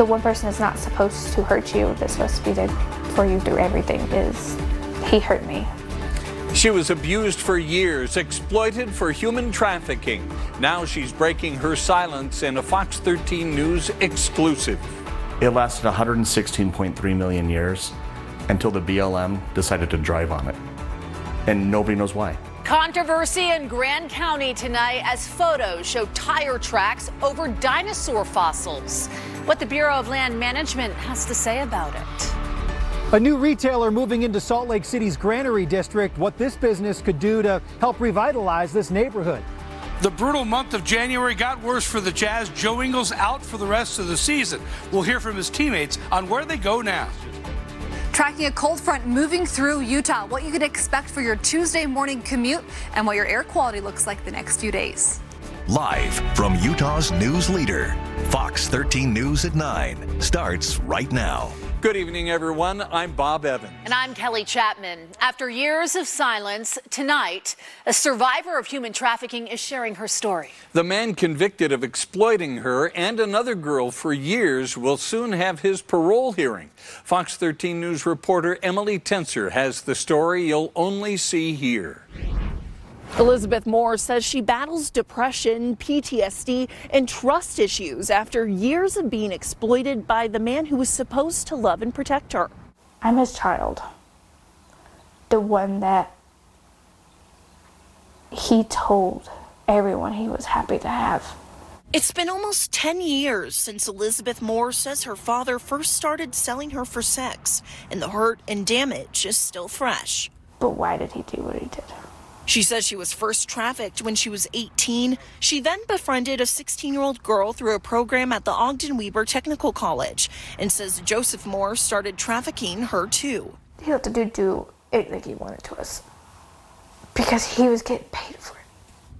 The one person that's not supposed to hurt you, that's supposed to be there for you through everything, he hurt me. She was abused for years, exploited for human trafficking. Now she's breaking her silence in a Fox 13 News exclusive. It lasted 116.3 million years until the BLM decided to drive on it. And nobody knows why. Controversy in Grand County tonight as photos show tire tracks over dinosaur fossils. What the Bureau of Land Management has to say about it. A new retailer moving into Salt Lake City's Granary district, what this business could do to help revitalize this neighborhood. The brutal month of January got worse for the Jazz. Joe Ingles out for the rest of the season. We'll hear from his teammates on where they go now. Tracking a cold front moving through Utah, what you can expect for your Tuesday morning commute and what your air quality looks like the next few days. Live from Utah's news leader, Fox 13 News at 9 starts right now. Good evening, everyone. I'm Bob Evans. And I'm Kelly Chapman. After years of silence, tonight, a survivor of human trafficking is sharing her story. The man convicted of exploiting her and another girl for years will soon have his parole hearing. Fox 13 News reporter Emily Tenser has the story you'll only see here. Elizabeth Moore says she battles depression, PTSD, and trust issues after years of being exploited by the man who was supposed to love and protect her. I'm his child. The one that he told everyone he was happy to have. It's been almost 10 years since Elizabeth Moore says her father first started selling her for sex, and the hurt and damage is still fresh. But why did he do what he did? She says she was first trafficked when she was 18. She then befriended a 16-year-old girl through a program at the Ogden Weber Technical College and says Joseph Moore started trafficking her too. He let the dude do anything he wanted to us because he was getting paid for it.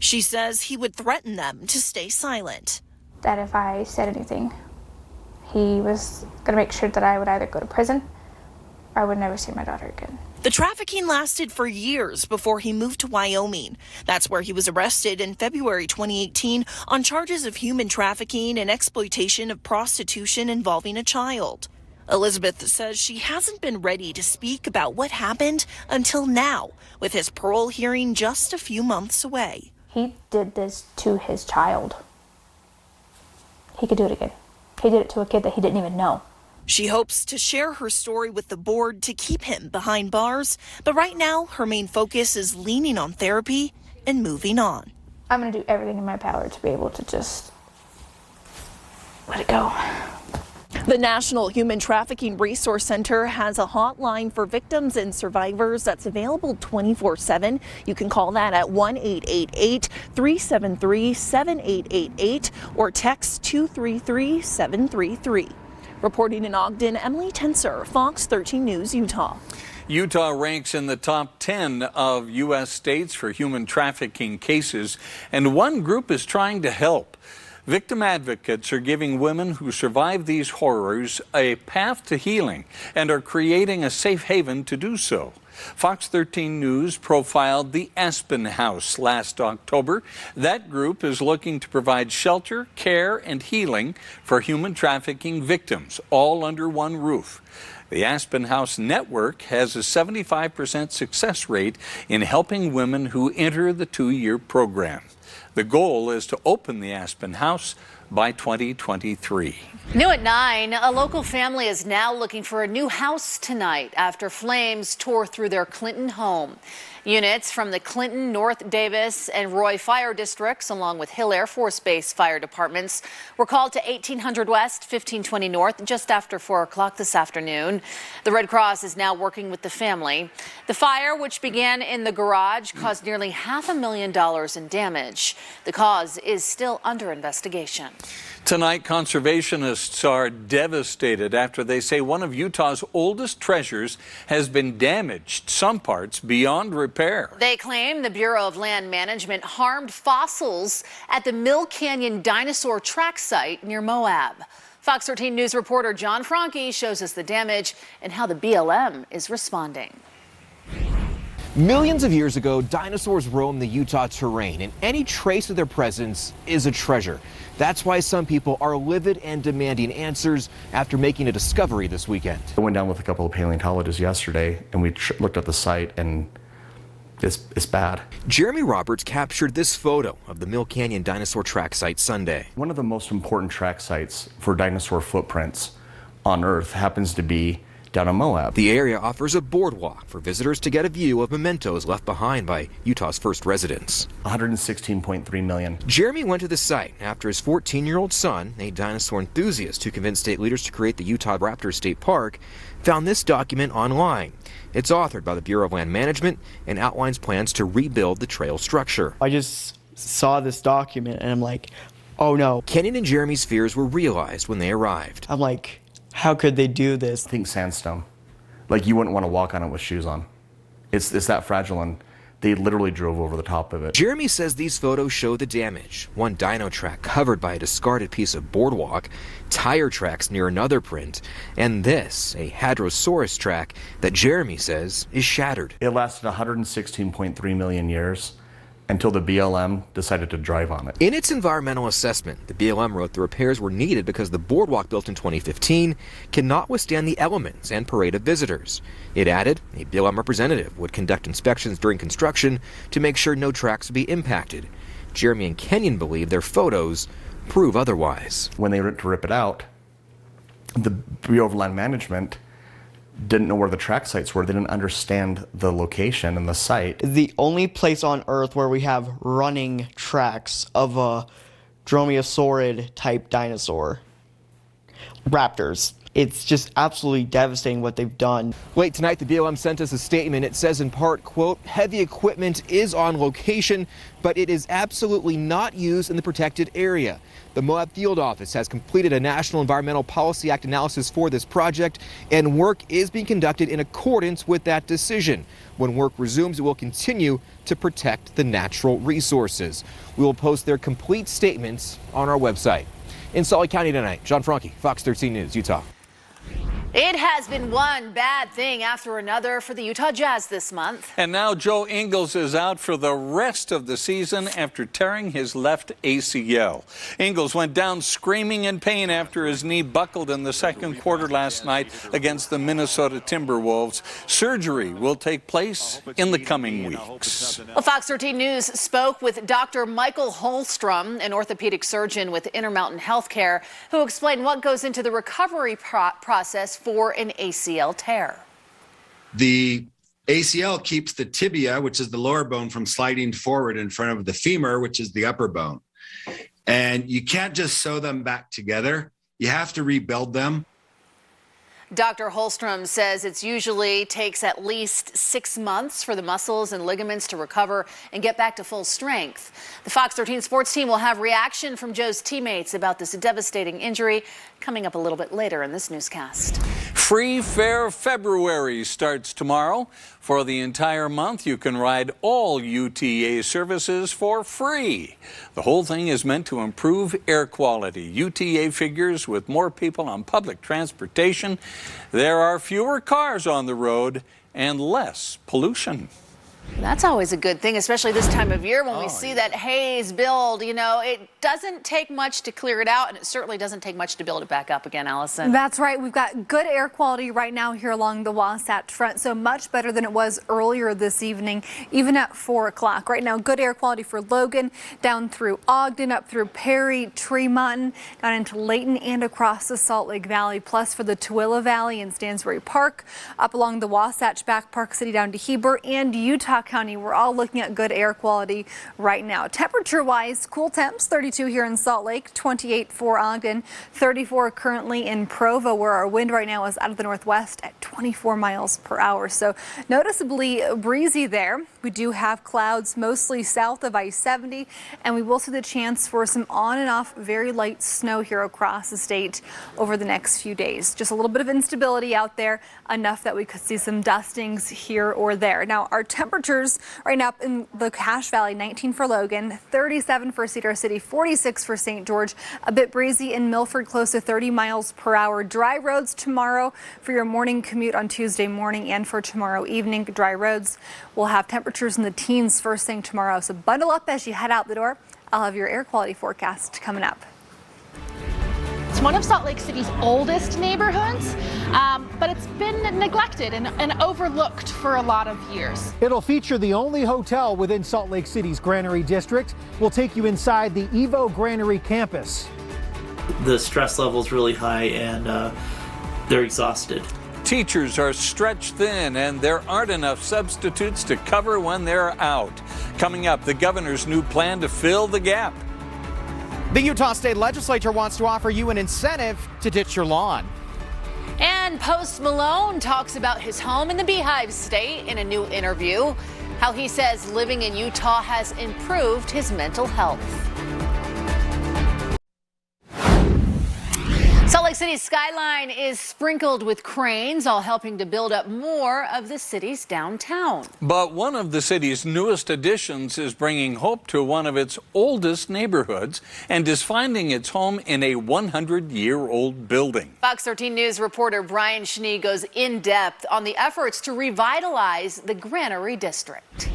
She says he would threaten them to stay silent. That if I said anything, he was going to make sure that I would either go to prison or I would never see my daughter again. The trafficking lasted for years before he moved to Wyoming. That's where he was arrested in February 2018 on charges of human trafficking and exploitation of prostitution involving a child. Elizabeth says she hasn't been ready to speak about what happened until now, with his parole hearing just a few months away. He did this to his child. He could do it again. He did it to a kid that he didn't even know. She hopes to share her story with the board to keep him behind bars, but right now her main focus is leaning on therapy and moving on. I'm going to do everything in my power to be able to just let it go. The National Human Trafficking Resource Center has a hotline for victims and survivors that's available 24/7. You can call that at 1-888-373-7888 or text 233-733. Reporting in Ogden, Emily Tenser, Fox 13 News, Utah. Utah ranks in the top 10 of U.S. states for human trafficking cases, and one group is trying to help. Victim advocates are giving women who survive these horrors a path to healing and are creating a safe haven to do so. Fox 13 News profiled the Aspen House last October. That group is looking to provide shelter, care, and healing for human trafficking victims, all under one roof. The Aspen House Network has a 75% success rate in helping women who enter the 2-year program. The goal is to open the Aspen House by 2023. New at 9, a local family is now looking for a new house tonight after flames tore through their Clinton home. Units from the Clinton, North Davis, and Roy fire districts, along with Hill Air Force Base fire departments, were called to 1800 West, 1520 North, just after 4 o'clock this afternoon. The Red Cross is now working with the family. The fire, which began in the garage, caused nearly $500,000 in damage. The cause is still under investigation. Tonight, conservationists are devastated after they say one of Utah's oldest treasures has been damaged, some parts beyond repair. They claim the Bureau of Land Management harmed fossils at the Mill Canyon Dinosaur track site near Moab. Fox 13 News reporter John Franke shows us the damage and how the BLM is responding. Millions of years ago, dinosaurs roamed the Utah terrain, and any trace of their presence is a treasure. That's why some people are livid and demanding answers after making a discovery this weekend. I went down with a couple of paleontologists yesterday, and we looked at the site, and it's bad. Jeremy Roberts captured this photo of the Mill Canyon dinosaur track site Sunday. One of the most important track sites for dinosaur footprints on Earth happens to be down in Moab. The area offers a boardwalk for visitors to get a view of mementos left behind by Utah's first residents. 116.3 million. Jeremy went to the site after his 14-year-old son, a dinosaur enthusiast who convinced state leaders to create the Utah Raptors State Park, found this document online. It's authored by the Bureau of Land Management and outlines plans to rebuild the trail structure. I just saw this document and I'm like, oh no. Kenyon and Jeremy's fears were realized when they arrived. I'm like, how could they do this? Think sandstone. Like, you wouldn't want to walk on it with shoes on. It's that fragile, and they literally drove over the top of it. Jeremy says these photos show the damage. One dino track covered by a discarded piece of boardwalk, tire tracks near another print, and this, a Hadrosaurus track that Jeremy says is shattered. It lasted 116.3 million years until the BLM decided to drive on it. In its environmental assessment, the BLM wrote the repairs were needed because the boardwalk built in 2015 cannot withstand the elements and parade of visitors. It added a BLM representative would conduct inspections during construction to make sure no tracks would be impacted. Jeremy and Kenyon believe their photos prove otherwise. When they went to rip it out, the Bureau of Land Management didn't know where the track sites were. They didn't understand the location and the site. The only place on Earth where we have running tracks of a dromaeosaurid type dinosaur. Raptors. It's just absolutely devastating what they've done. Late tonight, the BLM sent us a statement. It says in part, quote, heavy equipment is on location, but it is absolutely not used in the protected area. The Moab Field Office has completed a National Environmental Policy Act analysis for this project, and work is being conducted in accordance with that decision. When work resumes, it will continue to protect the natural resources. We will post their complete statements on our website. In Salt Lake County tonight, John Franke, Fox 13 News, Utah. It has been one bad thing after another for the Utah Jazz this month. And now Joe Ingles is out for the rest of the season after tearing his left ACL. Ingles went down screaming in pain after his knee buckled in the second quarter last night against the Minnesota Timberwolves. Surgery will take place in the coming weeks. Well, Fox 13 News spoke with Dr. Michael Holstrom, an orthopedic surgeon with Intermountain Healthcare, who explained what goes into the recovery process for an ACL tear. The ACL keeps the tibia, which is the lower bone, from sliding forward in front of the femur, which is the upper bone. And you can't just sew them back together. You have to rebuild them. Dr. Holstrom says it usually takes at least 6 months for the muscles and ligaments to recover and get back to full strength. The Fox 13 sports team will have reaction from Joe's teammates about this devastating injury coming up a little bit later in this newscast. Free Fare February starts tomorrow. For the entire month, you can ride all UTA services for free. The whole thing is meant to improve air quality. UTA figures with more people on public transportation, there are fewer cars on the road and less pollution. That's always a good thing, especially this time of year when we see that haze build. You know, it doesn't take much to clear it out, and it certainly doesn't take much to build it back up again, Allison. That's right. We've got good air quality right now here along the Wasatch Front, so much better than it was earlier this evening, even at 4 o'clock. Right now, good air quality for Logan, down through Ogden, up through Perry, Tremont, down into Layton and across the Salt Lake Valley, plus for the Tooele Valley and Stansbury Park, up along the Wasatch, back Park City down to Heber and Utah County. We're all looking at good air quality right now. Temperature-wise, cool temps, 32 here in Salt Lake, 28 for Ogden, 34 currently in Provo, where our wind right now is out of the northwest at 24 miles per hour. So noticeably breezy there. We do have clouds mostly south of I-70, and we will see the chance for some on and off very light snow here across the state over the next few days. Just a little bit of instability out there, enough that we could see some dustings here or there. Now, our temperatures right now up in the Cache Valley, 19 for Logan, 37 for Cedar City, 46 for St. George, a bit breezy in Milford, close to 30 miles per hour. Dry roads tomorrow for your morning commute on Tuesday morning and for tomorrow evening. Dry roads will have temperatures in the teens first thing tomorrow. So bundle up as you head out the door. I'll have your air quality forecast coming up. It's one of Salt Lake City's oldest neighborhoods, but it's been neglected and overlooked for a lot of years. It'll feature the only hotel within Salt Lake City's Granary district. We'll take you inside the Evo Granary campus. The stress level is really high and they're exhausted. Teachers are stretched thin and there aren't enough substitutes to cover when they're out. Coming up, the governor's new plan to fill the gap. The Utah State Legislature wants to offer you an incentive to ditch your lawn. And Post Malone talks about his home in the Beehive State in a new interview, how he says living in Utah has improved his mental health. Salt Lake City's skyline is sprinkled with cranes, all helping to build up more of the city's downtown. But one of the city's newest additions is bringing hope to one of its oldest neighborhoods and is finding its home in a 100-year-old building. Fox 13 News reporter Brian Schnee goes in depth on the efforts to revitalize the Granary district.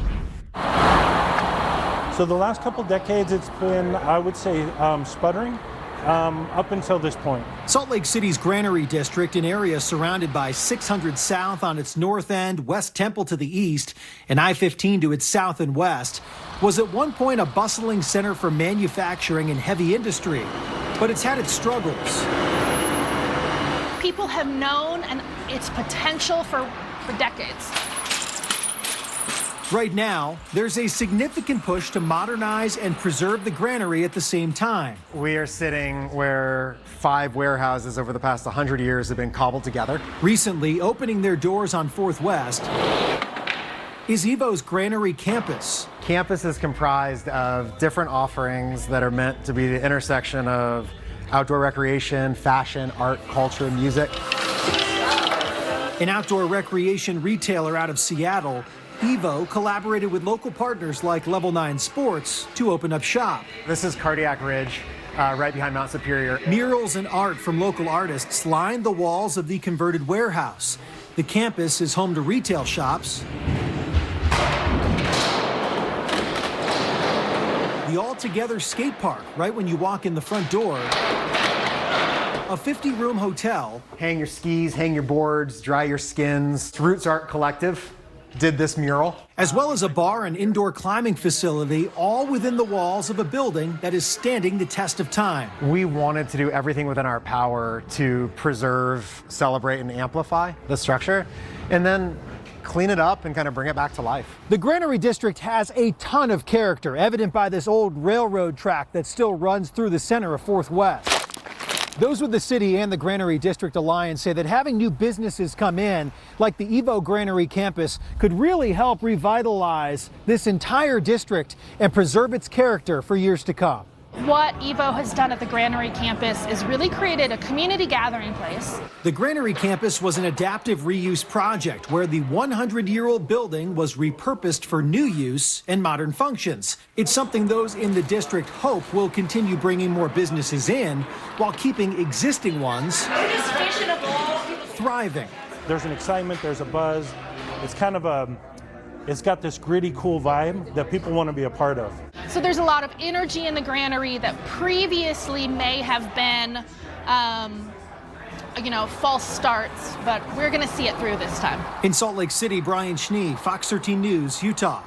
So the last couple decades, it's been, I would say, sputtering. Up until this point. Salt Lake City's Granary district, an area surrounded by 600 South on its north end, West Temple to the east, and I-15 to its south and west, was at one point a bustling center for manufacturing and heavy industry, but it's had its struggles. People have known its potential for decades. Right now, there's a significant push to modernize and preserve the Granary at the same time. We are sitting where 5 warehouses over the past 100 years have been cobbled together. Recently, opening their doors on 4th West is Evo's Granary campus. Campus is comprised of different offerings that are meant to be the intersection of outdoor recreation, fashion, art, culture, music. An outdoor recreation retailer out of Seattle, Evo collaborated with local partners like Level 9 Sports to open up shop. This is Cardiac Ridge, right behind Mount Superior. Murals and art from local artists lined the walls of the converted warehouse. The campus is home to retail shops, the all-together skate park right when you walk in the front door, a 50-room hotel. Hang your skis, hang your boards, dry your skins. Roots Art Collective did this mural. As well as a bar and indoor climbing facility, all within the walls of a building that is standing the test of time. We wanted to do everything within our power to preserve, celebrate, and amplify the structure, and then clean it up and kind of bring it back to life. The Granary district has a ton of character, evident by this old railroad track that still runs through the center of 4th West. Those with the city and the Granary District Alliance say that having new businesses come in, like the Evo Granary campus, could really help revitalize this entire district and preserve its character for years to come. What Evo has done at the Granary campus is really created a community gathering place. The Granary campus was an adaptive reuse project where the 100-year-old building was repurposed for new use and modern functions. It's something those in the district hope will continue bringing more businesses in while keeping existing ones thriving. There's an excitement, there's a buzz. It's kind of it's got this gritty, cool vibe that people want to be a part of. So there's a lot of energy in the Granary that previously may have been, false starts, but we're going to see it through this time. In Salt Lake City, Brian Schnee, Fox 13 News, Utah.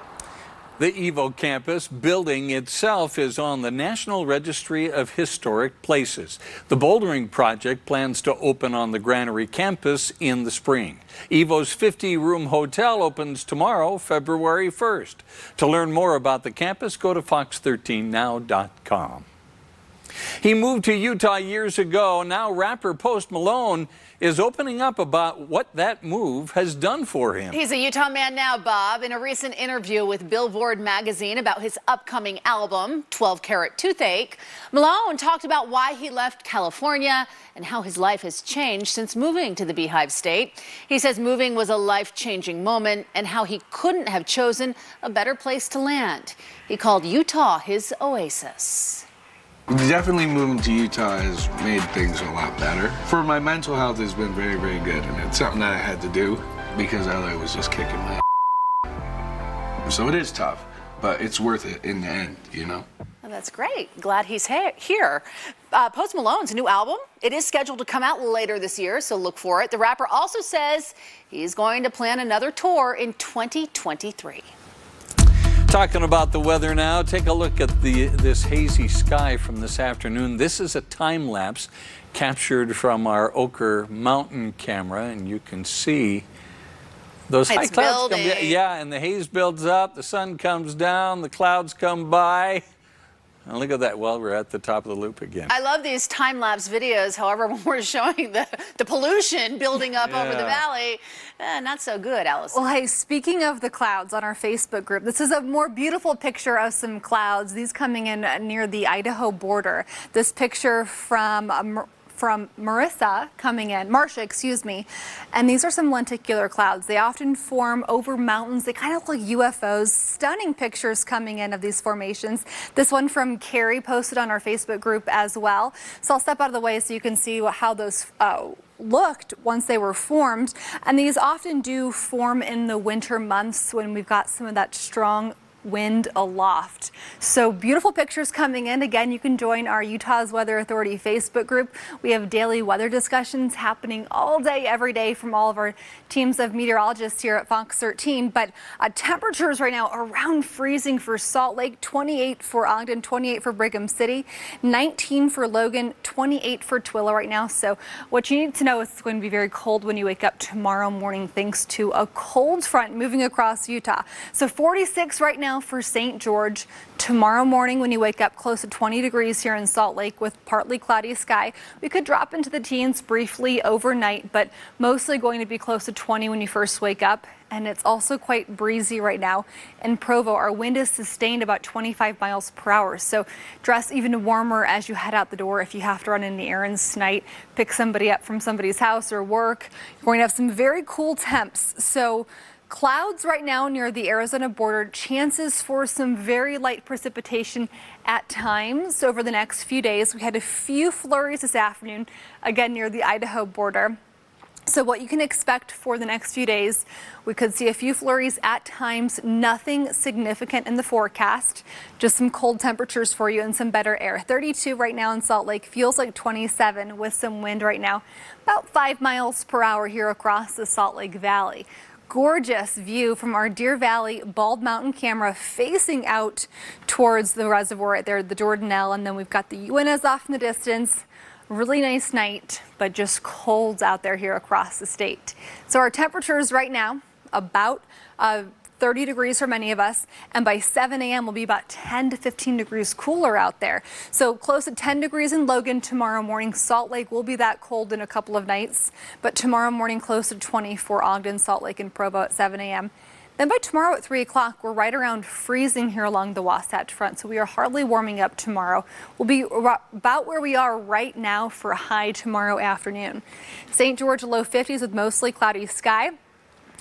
The Evo campus building itself is on the National Registry of Historic Places. The bouldering project plans to open on the Granary campus in the spring. Evo's 50-room hotel opens tomorrow, February 1st. To learn more about the campus, go to fox13now.com. He moved to Utah years ago. Now rapper Post Malone is opening up about what that move has done for him. He's a Utah man now, Bob. In a recent interview with Billboard magazine about his upcoming album, 12 Karat Toothache, Malone talked about why he left California and how his life has changed since moving to the Beehive State. He says moving was a life-changing moment and how he couldn't have chosen a better place to land. He called Utah his oasis. Definitely moving to Utah has made things a lot better. For my mental health, it's been very, very good, and it's something that I had to do because LA was just kicking my ass. So it is tough, but it's worth it in the end, you know? Oh, that's great. Glad he's here. Post Malone's new album, it is scheduled to come out later this year, so look for it. The rapper also says he's going to plan another tour in 2023. Talking about the weather now, take a look at this hazy sky from this afternoon. This is a time lapse captured from our Oquirrh Mountain camera, and you can see those high clouds come down. Yeah, and the haze builds up, the sun comes down, the clouds come by. And look at that. Well, we're at the top of the loop again. I love these time-lapse videos. However, when we're showing the pollution building up over the valley, not so good, Allison. Well, hey, speaking of the clouds on our Facebook group, this is a more beautiful picture of some clouds. These coming in near the Idaho border. This picture from Marsha, excuse me, and these are some lenticular clouds. They often form over mountains. They kind of look like UFOs. Stunning pictures coming in of these formations. This one from Carrie posted on our Facebook group as well. So I'll step out of the way so you can see how those looked once they were formed. And these often do form in the winter months when we've got some of that strong wind aloft. So beautiful pictures coming in. Again, you can join our Utah's Weather Authority Facebook group. We have daily weather discussions happening all day, every day from all of our teams of meteorologists here at Fox 13. But temperatures right now around freezing for Salt Lake, 28 for Ogden, 28 for Brigham City, 19 for Logan, 28 for Twilla right now. So what you need to know is it's going to be very cold when you wake up tomorrow morning thanks to a cold front moving across Utah. So 46 right now for St. George. Tomorrow morning when you wake up, close to 20 degrees here in Salt Lake with partly cloudy sky. We could drop into the teens briefly overnight, but mostly going to be close to 20 when you first wake up. And it's also quite breezy right now in Provo. Our wind is sustained about 25 miles per hour. So dress even warmer as you head out the door if you have to run any errands tonight, pick somebody up from somebody's house or work. You're going to have some very cool temps. So clouds right now near the Arizona border, chances for some very light precipitation at times over the next few days. We had a few flurries this afternoon, again near the Idaho border. So what you can expect for the next few days, we could see a few flurries at times, nothing significant in the forecast, just some cold temperatures for you and some better air. 32 right now in Salt Lake, feels like 27 with some wind right now, about 5 miles per hour here across the Salt Lake Valley. Gorgeous view from our Deer Valley Bald Mountain camera facing out towards the reservoir right there, the Jordanelle, and then we've got the Uintas off in the distance. Really nice night, but just cold out there here across the state. So our temperatures right now about 30 degrees for many of us, and by 7 a.m. will be about 10 to 15 degrees cooler out there. So close to 10 degrees in Logan tomorrow morning. Salt Lake will be that cold in a couple of nights, but tomorrow morning close to 20 for Ogden, Salt Lake, and Provo at 7 a.m. Then by tomorrow at 3 o'clock, we're right around freezing here along the Wasatch Front, so we are hardly warming up tomorrow. We'll be about where we are right now for a high tomorrow afternoon. St. George, low 50s with mostly cloudy sky.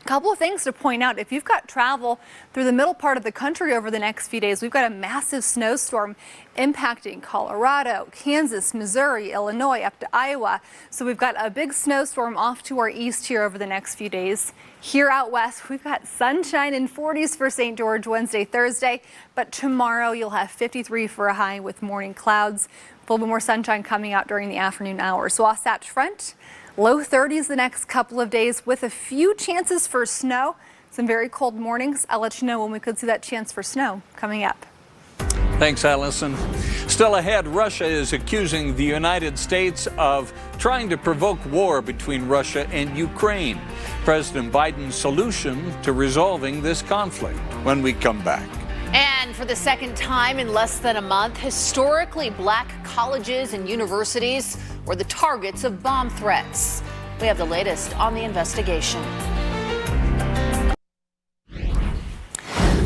Couple of things to point out. If you've got travel through the middle part of the country over the next few days, we've got a massive snowstorm impacting Colorado, Kansas, Missouri, Illinois, up to Iowa. So we've got a big snowstorm off to our east here over the next few days. Here out west, we've got sunshine in 40s for St. George Wednesday, Thursday, but tomorrow you'll have 53 for a high with morning clouds. A little bit more sunshine coming out during the afternoon hours. So Wasatch Front, low 30s the next couple of days with a few chances for snow. Some very cold mornings. I'll let you know when we could see that chance for snow coming up. Thanks, Allison. Still ahead, Russia is accusing the United States of trying to provoke war between Russia and Ukraine. President Biden's solution to resolving this conflict when we come back. And for the second time in less than a month, historically black colleges and universities were the targets of bomb threats. We have the latest on the investigation.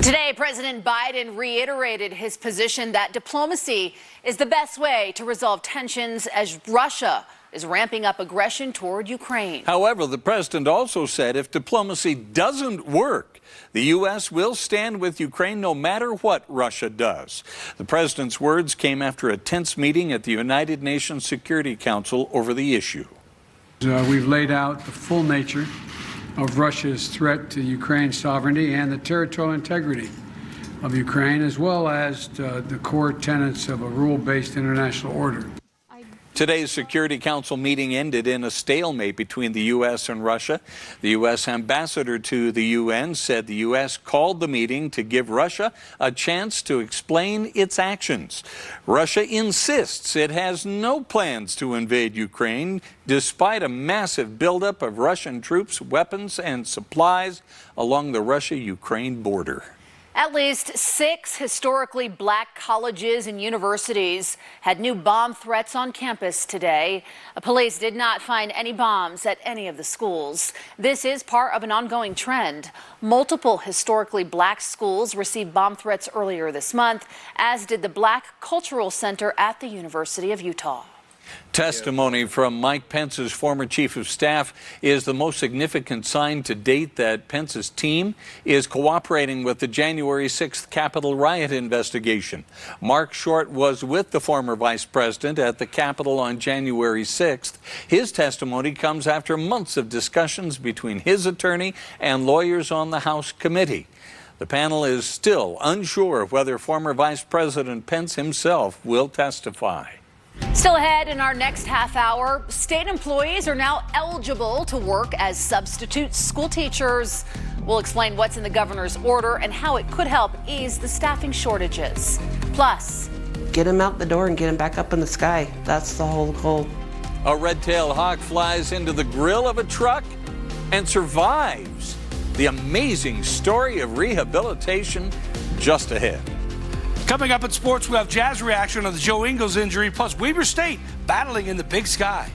Today, President Biden reiterated his position that diplomacy is the best way to resolve tensions as Russia is ramping up aggression toward Ukraine. However, the president also said if diplomacy doesn't work, the U.S. will stand with Ukraine no matter what Russia does. The president's words came after a tense meeting at the United Nations Security Council over the issue. We've laid out the full nature of Russia's threat to Ukraine's sovereignty and the territorial integrity of Ukraine, as well as the core tenets of a rule-based international order. Today's Security Council meeting ended in a stalemate between the U.S. and Russia. The U.S. ambassador to the UN said the U.S. called the meeting to give Russia a chance to explain its actions. Russia insists it has no plans to invade Ukraine, despite a massive buildup of Russian troops, weapons, and supplies along the Russia-Ukraine border. At least 6 historically black colleges and universities had new bomb threats on campus today. Police did not find any bombs at any of the schools. This is part of an ongoing trend. Multiple historically black schools received bomb threats earlier this month, as did the Black Cultural Center at the University of Utah. Testimony from Mike Pence's former chief of staff is the most significant sign to date that Pence's team is cooperating with the January 6th Capitol riot investigation. Mark Short was with the former vice president at the Capitol on January 6th. His testimony comes after months of discussions between his attorney and lawyers on the House committee. The panel is still unsure whether former Vice President Pence himself will testify. Still ahead in our next half hour, state employees are now eligible to work as substitute school teachers. We'll explain what's in the governor's order and how it could help ease the staffing shortages. Plus, get them out the door and get them back up in the sky. That's the whole goal. A red-tailed hawk flies into the grill of a truck and survives. The amazing story of rehabilitation just ahead. Coming up in sports, we have Jazz reaction on the Joe Ingles injury, plus Weber State battling in the Big Sky.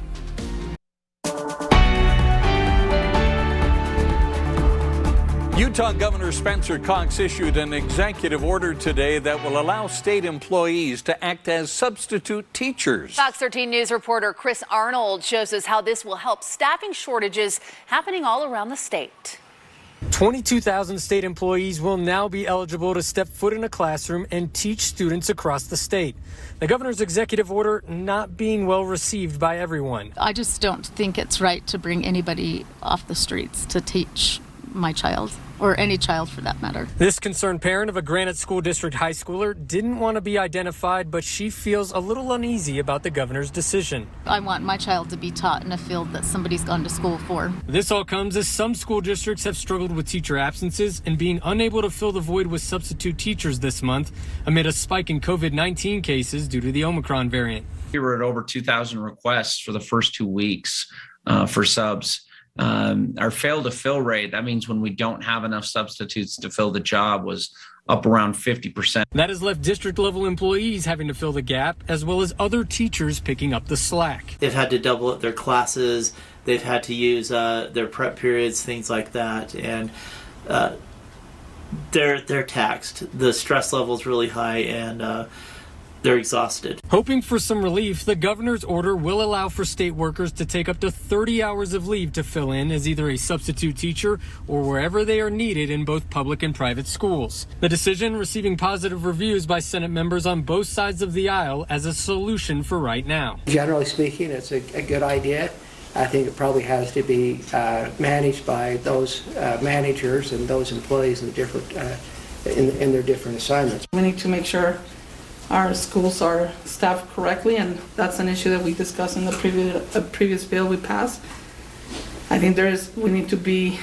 Utah Governor Spencer Cox issued an executive order today that will allow state employees to act as substitute teachers. Fox 13 News reporter Chris Arnold shows us how this will help staffing shortages happening all around the state. 22,000 state employees will now be eligible to step foot in a classroom and teach students across the state. The governor's executive order not being well received by everyone. I just don't think it's right to bring anybody off the streets to teach my child, or any child for that matter. This concerned parent of a Granite School District high schooler didn't want to be identified, but she feels a little uneasy about the governor's decision. I want my child to be taught in a field that somebody's gone to school for. This all comes as some school districts have struggled with teacher absences and being unable to fill the void with substitute teachers this month amid a spike in COVID-19 cases due to the Omicron variant. We were at over 2,000 requests for the first 2 weeks for subs. Our fail to fill rate, that means when we don't have enough substitutes to fill the job, was up around 50%. That has left district level employees having to fill the gap, as well as other teachers picking up the slack. They've had to double up their classes. They've had to use their prep periods, things like that. And they're taxed. The stress level is really high, and they're exhausted. Hoping for some relief, the governor's order will allow for state workers to take up to 30 hours of leave to fill in as either a substitute teacher or wherever they are needed in both public and private schools. The decision receiving positive reviews by Senate members on both sides of the aisle as a solution for right now. Generally speaking, it's a good idea. I think it probably has to be managed by those managers and those employees in different in their different assignments. We need to make sure our schools are staffed correctly, and that's an issue that we discussed in the previous bill we passed. I think we need to be,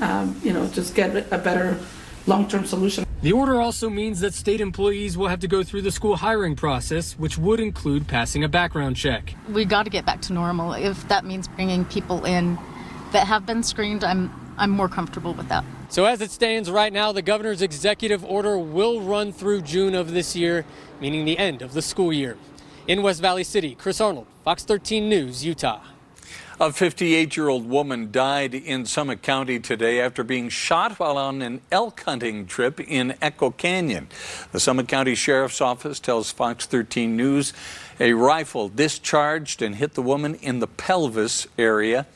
just get a better long-term solution. The order also means that state employees will have to go through the school hiring process, which would include passing a background check. We got to get back to normal. If that means bringing people in that have been screened, I'm more comfortable with that. So as it stands right now, the governor's executive order will run through June of this year, meaning the end of the school year. In West Valley City, Chris Arnold, Fox 13 News, Utah. A 58-year-old woman died in Summit County today after being shot while on an elk hunting trip in Echo Canyon. The Summit County Sheriff's Office tells Fox 13 News a rifle discharged and hit the woman in the pelvis area.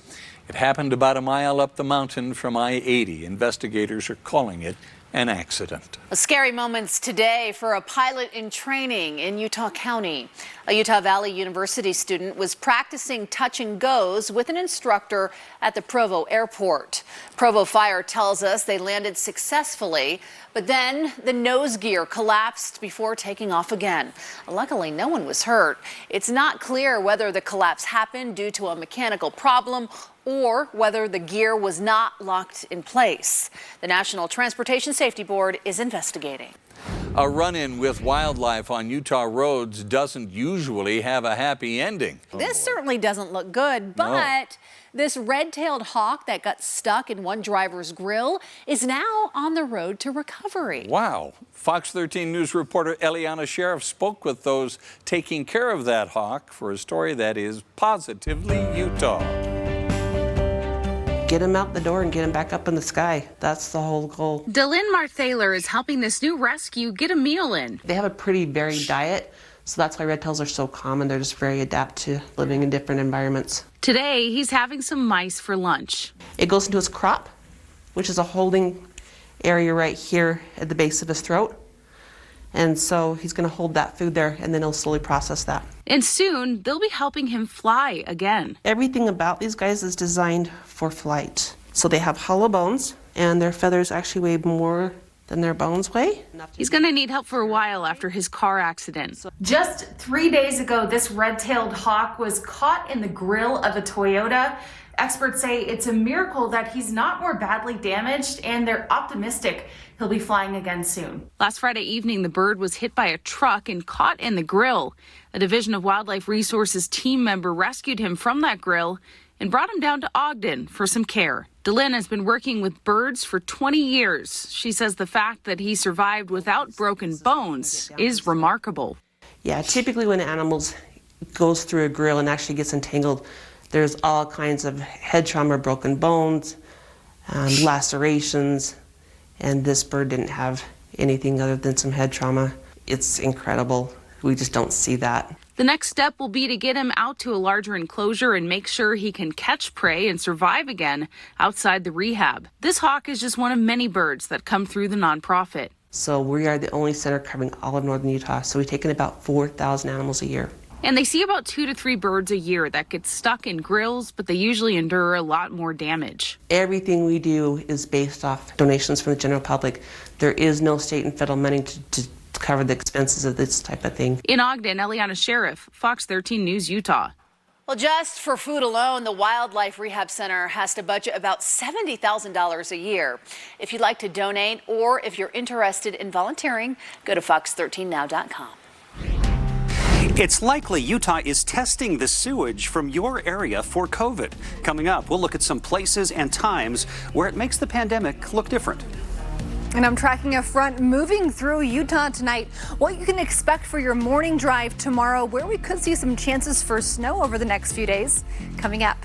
It happened about a mile up the mountain from I-80. Investigators are calling it an accident. Scary moments today for a pilot in training in Utah County. A Utah Valley University student was practicing touch and goes with an instructor at the Provo airport. Provo Fire tells us they landed successfully, but then the nose gear collapsed before taking off again. Luckily, no one was hurt. It's not clear whether the collapse happened due to a mechanical problem or whether the gear was not locked in place. The National Transportation Safety Board is investigating. A run-in with wildlife on Utah roads doesn't usually have a happy ending. This certainly doesn't look good, but this red-tailed hawk that got stuck in one driver's grill is now on the road to recovery. Wow. Fox 13 News reporter Eliana Sheriff spoke with those taking care of that hawk for a story that is positively Utah. Get him out the door and get him back up in the sky. That's the whole goal. Delynn Marthaler is helping this new rescue get a meal in. They have a pretty varied diet, so that's why red tails are so common. They're just very adept to living in different environments. Today, he's having some mice for lunch. It goes into his crop, which is a holding area right here at the base of his throat. And so he's going to hold that food there, and then he'll slowly process that. And soon, they'll be helping him fly again. Everything about these guys is designed for flight. So they have hollow bones, and their feathers actually weigh more than their bones weigh. He's going to need help for a while after his car accident. Just 3 days ago, this red-tailed hawk was caught in the grill of a Toyota. Experts say it's a miracle that he's not more badly damaged, and they're optimistic he'll be flying again soon. Last Friday evening, the bird was hit by a truck and caught in the grill. A Division of Wildlife Resources team member rescued him from that grill and brought him down to Ogden for some care. Delynn has been working with birds for 20 years. She says the fact that he survived without broken bones is remarkable. Yeah, typically when animals goes through a grill and actually gets entangled, there's all kinds of head trauma, broken bones, lacerations, and this bird didn't have anything other than some head trauma. It's incredible. We just don't see that. The next step will be to get him out to a larger enclosure and make sure he can catch prey and survive again outside the rehab. This hawk is just one of many birds that come through the nonprofit. So we are the only center covering all of northern Utah, so we take in about 4,000 animals a year. And they see about 2 to 3 birds a year that get stuck in grills, but they usually endure a lot more damage. Everything we do is based off donations from the general public. There is no state and federal money to cover the expenses of this type of thing. In Ogden, Eliana Sheriff, Fox 13 News, Utah. Well, just for food alone, the Wildlife Rehab Center has to budget about $70,000 a year. If you'd like to donate or if you're interested in volunteering, go to fox13now.com. It's likely Utah is testing the sewage from your area for COVID. Coming up, we'll look at some places and times where it makes the pandemic look different. And I'm tracking a front moving through Utah tonight. What you can expect for your morning drive tomorrow, where we could see some chances for snow over the next few days. Coming up.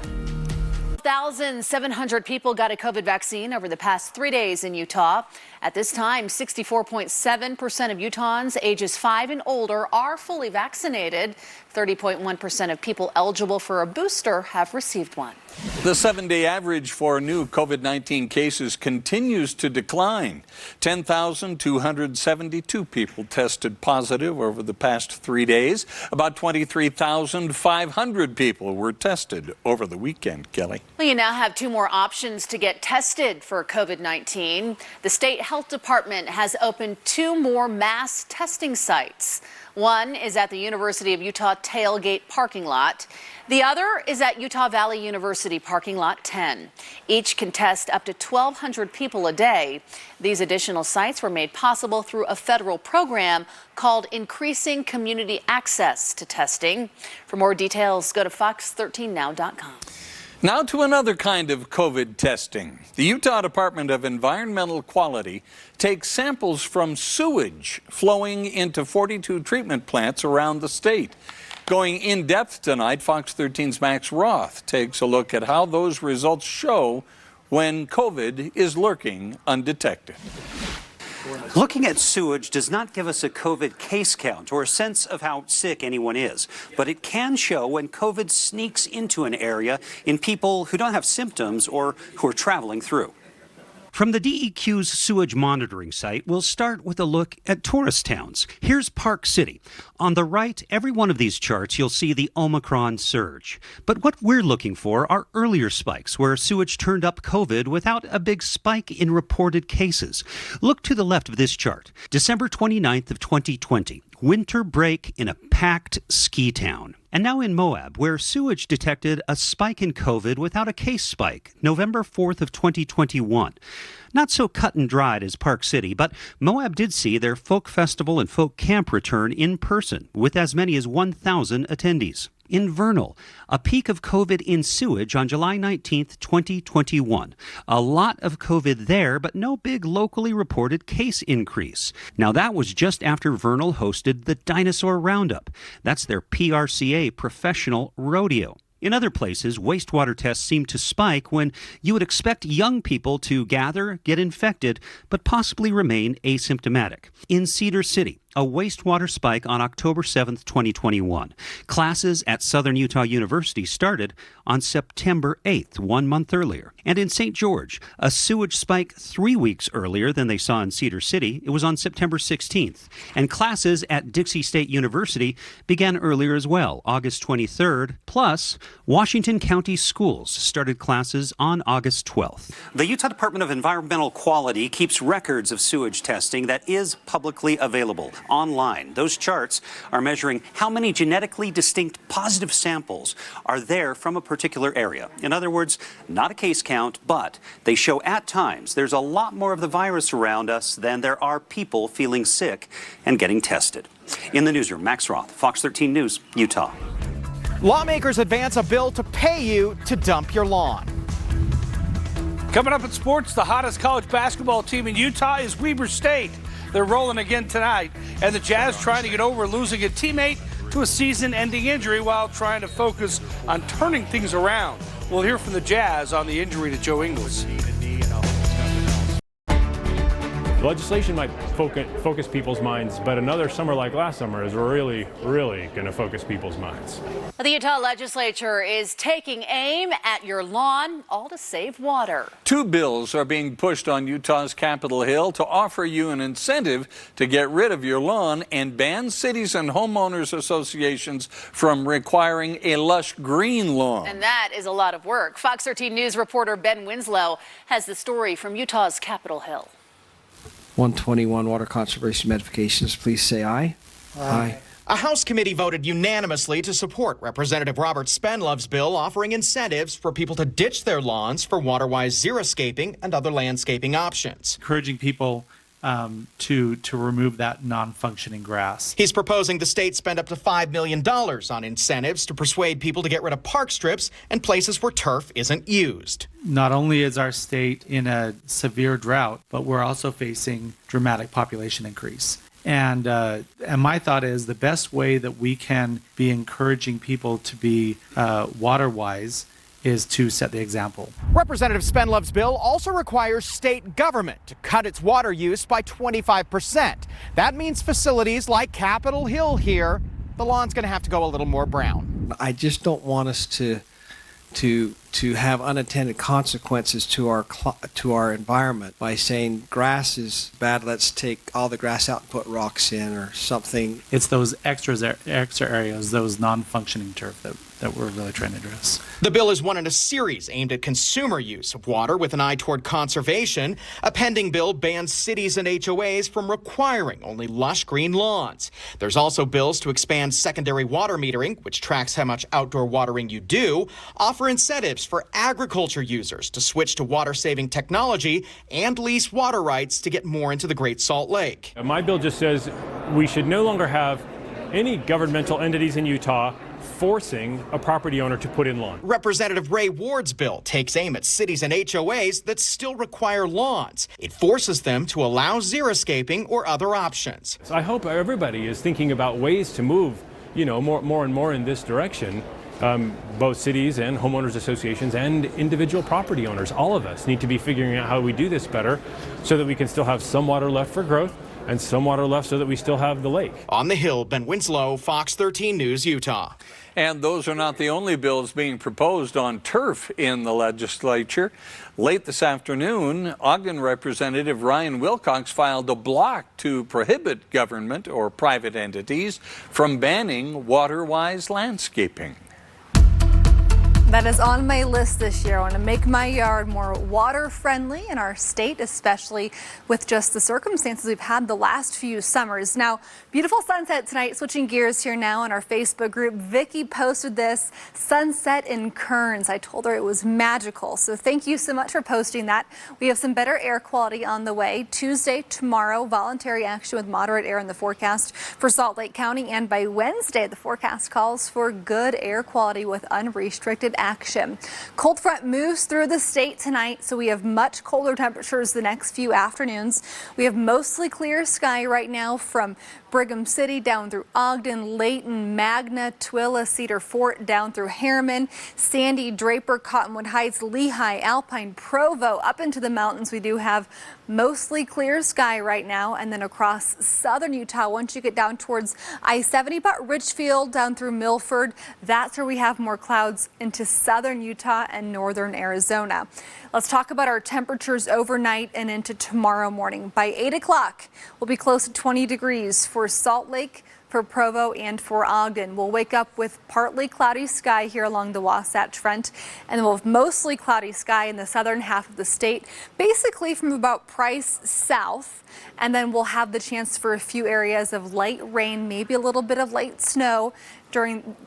1,700 people got a COVID vaccine over the past 3 days in Utah. At this time, 64.7% of Utahns ages 5 and older are fully vaccinated. 30.1% of people eligible for a booster have received one. The 7-day average for new COVID-19 cases continues to decline. 10,272 people tested positive over the past 3 days. About 23,500 people were tested over the weekend, Kelly. Well, you now have 2 more options to get tested for COVID-19. The state health department has opened 2 more mass testing sites. One is at the University of Utah tailgate parking lot. The other is at Utah Valley University parking lot 10. Each can test up to 1,200 people a day. These additional sites were made possible through a federal program called Increasing Community Access to Testing. For more details, go to fox13now.com. Now to another kind of COVID testing. The Utah Department of Environmental Quality takes samples from sewage flowing into 42 treatment plants around the state. Going in depth tonight, Fox 13's Max Roth takes a look at how those results show when COVID is lurking undetected. Looking at sewage does not give us a COVID case count or a sense of how sick anyone is, but it can show when COVID sneaks into an area in people who don't have symptoms or who are traveling through. From the DEQ's sewage monitoring site, we'll start with a look at tourist towns. Here's Park City. On the right, every one of these charts, you'll see the Omicron surge. But what we're looking for are earlier spikes where sewage turned up COVID without a big spike in reported cases. Look to the left of this chart. December 29th of 2020. Winter break in a packed ski town. And now in Moab, where sewage detected a spike in COVID without a case spike, November 4th of 2021. Not so cut and dried as Park City, but Moab did see their folk festival and folk camp return in person with as many as 1,000 attendees. In Vernal, a peak of COVID in sewage on July 19th, 2021. A lot of COVID there, but no big locally reported case increase. Now that was just after Vernal hosted the Dinosaur Roundup. That's their PRCA professional rodeo. In other places, wastewater tests seem to spike when you would expect young people to gather, get infected, but possibly remain asymptomatic. In Cedar City, a wastewater spike on October 7th, 2021. Classes at Southern Utah University started on September 8th, 1 month earlier. And in St. George, a sewage spike 3 weeks earlier than they saw in Cedar City. It was on September 16th. And classes at Dixie State University began earlier as well, August 23rd. Plus, Washington County Schools started classes on August 12th. The Utah Department of Environmental Quality keeps records of sewage testing that is publicly available online. Those charts are measuring how many genetically distinct positive samples are there from a particular area. In other words, not a case count, but they show at times there's a lot more of the virus around us than there are people feeling sick and getting tested. In the newsroom, Max Roth, Fox 13 News, Utah. Lawmakers advance a bill to pay you to dump your lawn. Coming up in sports, the hottest college basketball team in Utah is Weber State. They're rolling again tonight, and the Jazz trying to get over losing a teammate to a season-ending injury while trying to focus on turning things around. We'll hear from the Jazz on the injury to Joe Ingles. Legislation might focus people's minds, but another summer like last summer is really, really going to focus people's minds. The Utah legislature is taking aim at your lawn, all to save water. 2 bills are being pushed on Utah's Capitol Hill to offer you an incentive to get rid of your lawn and ban cities and homeowners associations from requiring a lush green lawn. And that is a lot of work. Fox 13 News reporter Ben Winslow has the story from Utah's Capitol Hill. 121 water conservation modifications, please say aye. Aye. A House committee voted unanimously to support Representative Robert Spenlove's bill offering incentives for people to ditch their lawns for water-wise xeriscaping and other landscaping options. Encouraging people to remove that non-functioning grass. He's proposing the state spend up to $5 million on incentives to persuade people to get rid of park strips and places where turf isn't used. Not only is our state in a severe drought, but we're also facing dramatic population increase. And my thought is the best way that we can be encouraging people to be water-wise is to set the example. Representative Spenlove's bill also requires state government to cut its water use by 25%. That means facilities like Capitol Hill here, the lawn's going to have to go a little more brown. I just don't want us to have unintended consequences to our environment by saying grass is bad, let's take all the grass out and put rocks in or something. It's those extra areas, those non-functioning turf that we're really trying to address. The bill is one in a series aimed at consumer use of water with an eye toward conservation. A pending bill bans cities and HOAs from requiring only lush green lawns. There's also bills to expand secondary water metering, which tracks how much outdoor watering you do, offer incentives for agriculture users to switch to water-saving technology, and lease water rights to get more into the Great Salt Lake. My bill just says we should no longer have any governmental entities in Utah forcing a property owner to put in lawn. Representative Ray Ward's bill takes aim at cities and HOAs that still require lawns. It forces them to allow xeriscaping or other options. So I hope everybody is thinking about ways to move, more and more in this direction. Both cities and homeowners associations and individual property owners, all of us need to be figuring out how we do this better so that we can still have some water left for growth, and some water left so that we still have the lake. On the Hill, Ben Winslow, Fox 13 News, Utah. And those are not the only bills being proposed on turf in the legislature. Late this afternoon, Ogden Representative Ryan Wilcox filed a block to prohibit government or private entities from banning water-wise landscaping. That is on my list this year. I want to make my yard more water-friendly in our state, especially with just the circumstances we've had the last few summers. Now, beautiful sunset tonight. Switching gears here now on our Facebook group. Vicky posted this sunset in Kearns. I told her it was magical. So thank you so much for posting that. We have some better air quality on the way. Tuesday, tomorrow, voluntary action with moderate air in the forecast for Salt Lake County. And by Wednesday, the forecast calls for good air quality with unrestricted action. Cold front moves through the state tonight, so we have much colder temperatures the next few afternoons. We have mostly clear sky right now from Brigham City down through Ogden, Layton, Magna, Tooele, Cedar Fort, down through Harriman, Sandy, Draper, Cottonwood Heights, Lehigh, Alpine, Provo, up into the mountains. We do have mostly clear sky right now, and then across southern Utah, once you get down towards I-70, but Richfield down through Milford, that's where we have more clouds into southern Utah and northern Arizona. Let's talk about our temperatures overnight and into tomorrow morning. By 8 o'clock, we'll be close to 20 degrees for Salt Lake, for Provo, and for Ogden. We'll wake up with partly cloudy sky here along the Wasatch Front, and then we'll have mostly cloudy sky in the southern half of the state, basically from about Price south, and then we'll have the chance for a few areas of light rain, maybe a little bit of light snow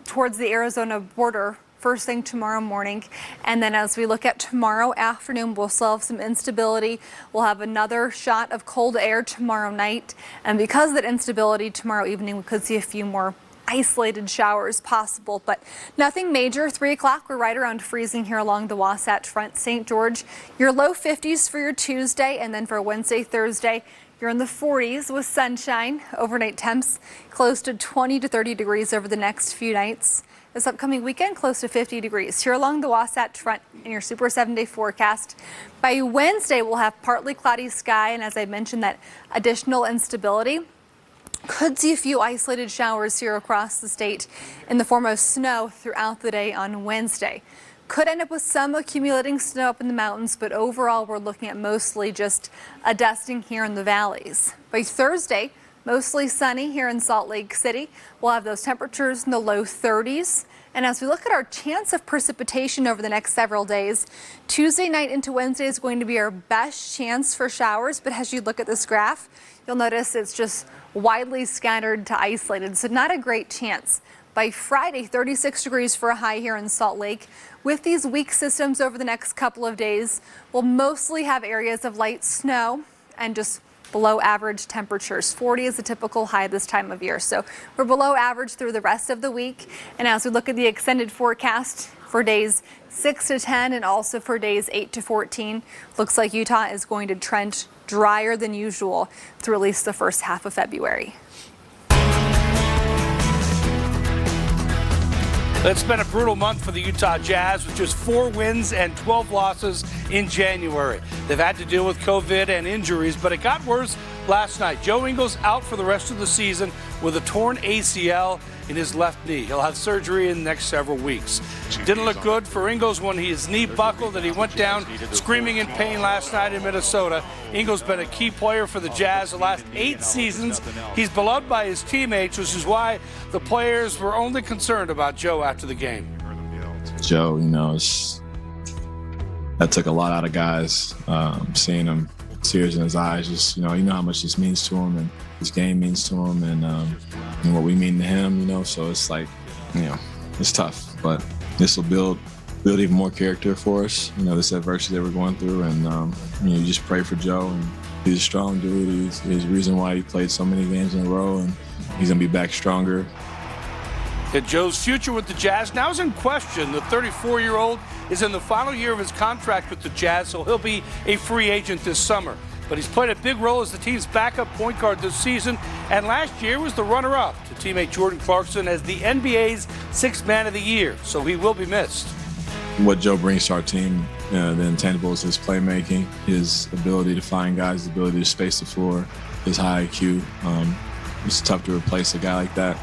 towards the Arizona border first thing tomorrow morning. And then as we look at tomorrow afternoon, we'll still have some instability. We'll have another shot of cold air tomorrow night. And because of that instability tomorrow evening, we could see a few more isolated showers possible, but nothing major. 3 o'clock, we're right around freezing here along the Wasatch Front. St. George, your low 50s for your Tuesday, and then for Wednesday, Thursday, you're in the 40s with sunshine. Overnight temps close to 20 to 30 degrees over the next few nights. This upcoming weekend, close to 50 degrees here along the Wasatch Front in your super 7-day forecast. By Wednesday, we'll have partly cloudy sky, and as I mentioned, that additional instability. Could see a few isolated showers here across the state in the form of snow throughout the day on Wednesday. Could end up with some accumulating snow up in the mountains, but overall, we're looking at mostly just a dusting here in the valleys. By Thursday, mostly sunny here in Salt Lake City. We'll have those temperatures in the low 30s. And as we look at our chance of precipitation over the next several days, Tuesday night into Wednesday is going to be our best chance for showers. But as you look at this graph, you'll notice it's just widely scattered to isolated, so not a great chance. By Friday, 36 degrees for a high here in Salt Lake. With these weak systems over the next couple of days, we'll mostly have areas of light snow and just below average temperatures. 40 is the typical high this time of year. So we're below average through the rest of the week. And as we look at the extended forecast for days 6 to 10 and also for days 8 to 14, looks like Utah is going to trend drier than usual through at least the first half of February. It's been a brutal month for the Utah Jazz with just 4 wins and 12 losses in January. They've had to deal with COVID and injuries, but it got worse last night. Joe Ingles out for the rest of the season with a torn ACL in his left knee. He'll have surgery in the next several weeks. Didn't look good for Ingles when his knee buckled and he went down screaming in pain last night in Minnesota. Ingles been a key player for the Jazz the last 8 seasons. He's beloved by his teammates, which is why the players were only concerned about Joe after the game. Joe, that took a lot out of guys. Seeing him, tears in his eyes, just you know how much this means to him and his game means to him and what we mean to him, so it's like, it's tough, but this will build even more character for us, this adversity that we're going through, and you just pray for Joe, and he's a strong dude. He's the reason why he played so many games in a row, and he's gonna be back stronger. Joe's future with the Jazz now is in question. The 34-year-old is in the final year of his contract with the Jazz, so he'll be a free agent this summer. But he's played a big role as the team's backup point guard this season, and last year was the runner-up to teammate Jordan Clarkson as the NBA's 6th Man of the Year, so he will be missed. What Joe brings to our team, the intangibles, his playmaking, his ability to find guys, his ability to space the floor, his high IQ. It's tough to replace a guy like that.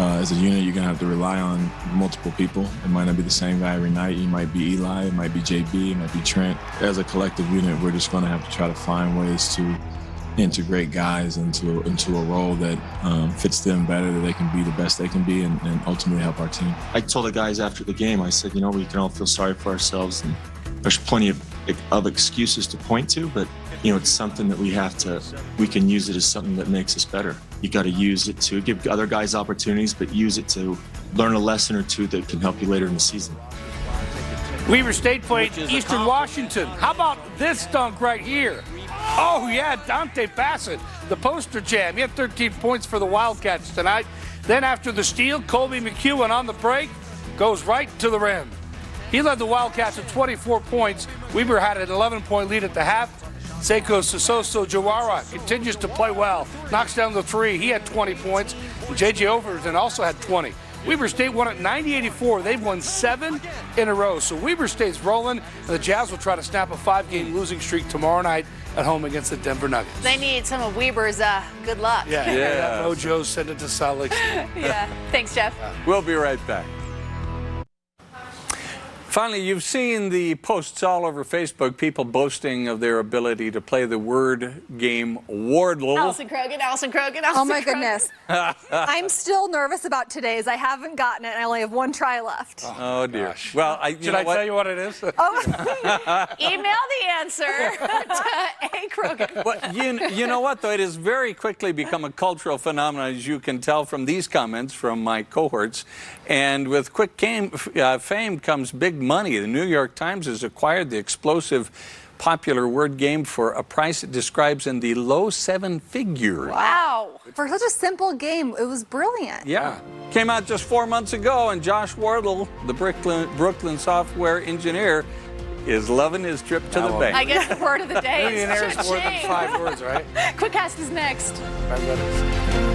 As a unit, you're going to have to rely on multiple people. It might not be the same guy every night. You might be Eli, it might be JB, it might be Trent. As a collective unit, we're just going to have to try to find ways to integrate guys into a role that fits them better, that they can be the best they can be, and ultimately help our team. I told the guys after the game, I said, we can all feel sorry for ourselves, and there's plenty of excuses to point to, but it's something that we can use it as something that makes us better. You got to use it to give other guys opportunities, but use it to learn a lesson or two that can help you later in the season. Weber State played Eastern Washington. How about this dunk right here? Oh, yeah, Dante Bassett, the poster jam. He had 13 points for the Wildcats tonight. Then after the steal, Colby McEwen on the break goes right to the rim. He led the Wildcats with 24 points. Weber had an 11-point lead at the half. Seiko Sososo Jawara continues to play well. Knocks down the three. He had 20 points. And J.J. Overton also had 20. Weber State won at 90-84. They've won 7 in a row. So Weber State's rolling, and the Jazz will try to snap a 5-game losing streak tomorrow night at home against the Denver Nuggets. They need some of Weber's good luck. Yeah. Mojo send it to Salt Lake City. Yeah. Thanks, Jeff. We'll be right back. Finally, you've seen the posts all over Facebook, people boasting of their ability to play the word game Wardle. Allison Krogan. Oh my goodness. I'm still nervous about today's. I haven't gotten it, and I only have one try left. Oh dear. Gosh. Well, should I tell you what it is? Email the answer to A. Krogan. Well, you know what, though? It has very quickly become a cultural phenomenon, as you can tell from these comments from my cohorts. And with quick fame comes big money. The New York Times has acquired the explosive popular word game for a price it describes in the low 7 figures. Wow. For such a simple game, it was brilliant. Yeah. Came out just 4 months ago, and Josh Wardle, the Brooklyn software engineer, is loving his trip to the bank. I guess the word of the day is millionaire is more than 5 words, right? Quickcast is next.